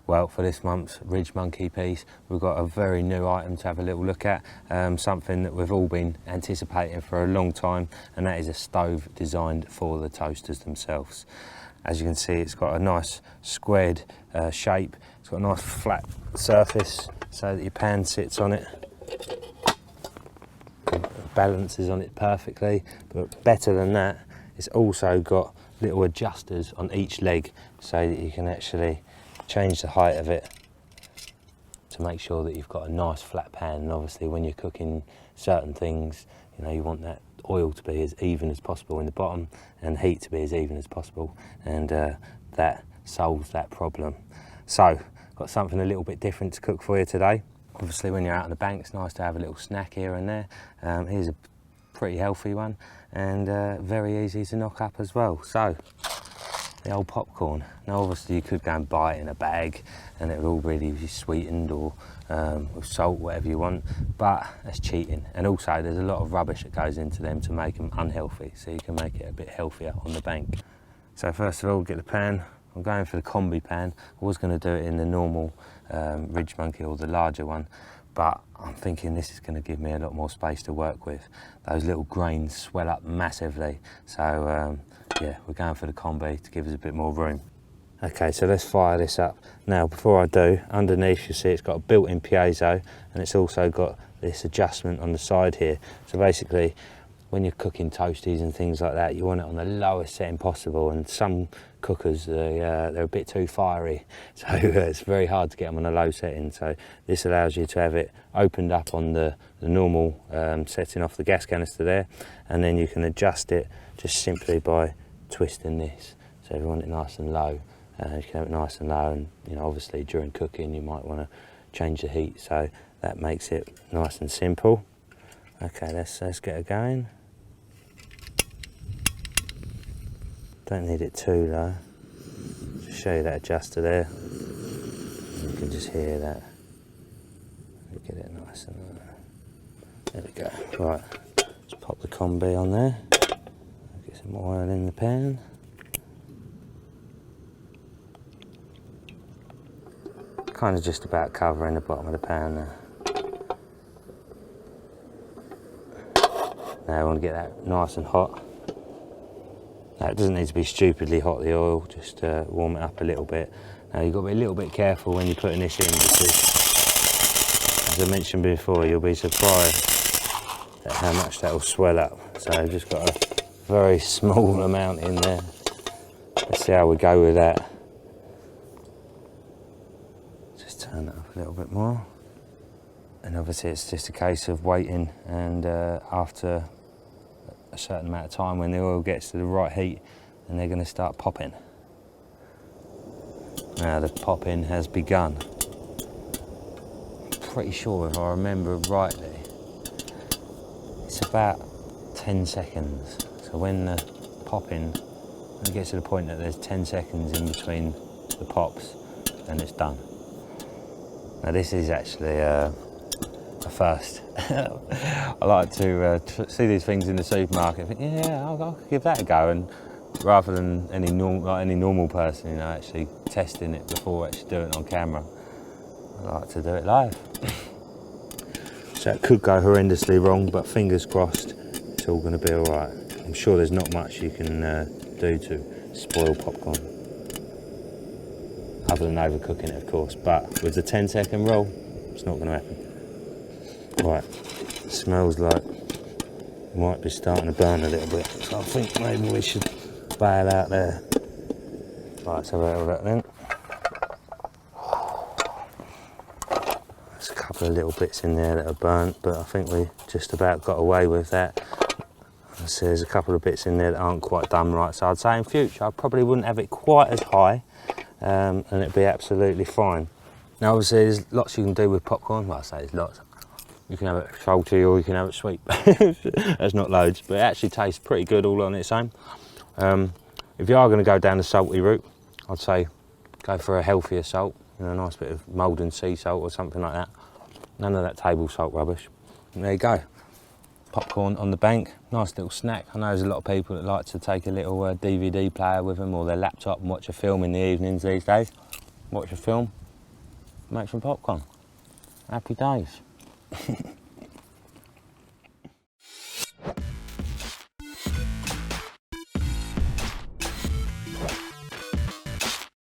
Well, for this month's RidgeMonkey piece, we've got a very new item to have a little look at, something that we've all been anticipating for a long time, and that is a stove designed for the toasters themselves. As you can see, it's got a nice squared shape. It's got a nice flat surface so that your pan sits on it, balances on it perfectly. But better than that, it's also got little adjusters on each leg so that you can actually change the height of it to make sure that you've got a nice flat pan. And obviously when you're cooking certain things, you know, you want that oil to be as even as possible in the bottom and heat to be as even as possible, and that solves that problem. So got something a little bit different to cook for you today. Obviously when you're out on the bank, it's nice to have a little snack here and there. Here's a pretty healthy one, and very easy to knock up as well. So the old popcorn. Now obviously you could go and buy it in a bag and it would all really be sweetened or with salt, whatever you want, but that's cheating. And also there's a lot of rubbish that goes into them to make them unhealthy, so you can make it a bit healthier on the bank. So first of all, get the pan. I'm going for the combi pan. I was going to do it in the normal RidgeMonkey or the larger one, but I'm thinking this is going to give me a lot more space to work with. Those little grains swell up massively, so yeah, we're going for the combi to give us a bit more room. Okay, so let's fire this up. Now, before I do, underneath you see it's got a built-in piezo, and it's also got this adjustment on the side here. So basically, when you're cooking toasties and things like that, you want it on the lowest setting possible, and some cookers, they're a bit too fiery, so it's very hard to get them on a low setting. So this allows you to have it opened up on the normal setting off the gas canister there, and then you can adjust it just simply by twisting this. So if you want it nice and low, you can have it nice and low, and you know, obviously during cooking you might want to change the heat, so that makes it nice and simple. Okay, let's get it going. Don't need it too low. Just show you that adjuster there. You can just hear that. Get it nice and low. There we go. Right, let's pop the combi on there. Get some oil in the pan. Kind of just about covering the bottom of the pan there. Now we want to get that nice and hot. Now it doesn't need to be stupidly hot, the oil, just warm it up a little bit. Now you've got to be a little bit careful when you're putting this in, because as I mentioned before, you'll be surprised at how much that will swell up. So I've just got a very small amount in there. Let's see how we go with that. Just turn it up a little bit more. And obviously it's just a case of waiting, and after a certain amount of time, when the oil gets to the right heat, and they're going to start popping. Now the popping has begun. Pretty sure, if I remember rightly, it's about 10 seconds. So when the popping, when it gets to the point that there's 10 seconds in between the pops, then it's done. Now this is actually a first. I like to see these things in the supermarket and think, yeah, I'll give that a go, and rather than any normal person, you know, actually testing it before actually doing it on camera, I like to do it live. So it could go horrendously wrong, but fingers crossed it's all going to be all right. I'm sure there's not much you can do to spoil popcorn, other than overcooking it, of course, but with the 10-second rule, it's not going to happen. Right, smells like it might be starting to burn a little bit, so I think maybe we should bail out there. Right, let's have a little look then. There's a couple of little bits in there that are burnt, but I think we just about got away with that. So there's a couple of bits in there that aren't quite done right, so I'd say in future I probably wouldn't have it quite as high, and it'd be absolutely fine. Now obviously there's lots you can do with popcorn. Well, I say there's lots. You can have it salty or you can have it sweet. There's not loads, but it actually tastes pretty good all on its own. If you are going to go down the salty route, I'd say go for a healthier salt, you know, a nice bit of Maldon sea salt or something like that. None of that table salt rubbish. And there you go. Popcorn on the bank, nice little snack. I know there's a lot of people that like to take a little DVD player with them, or their laptop, and watch a film in the evenings these days. Watch a film, make some popcorn. Happy days.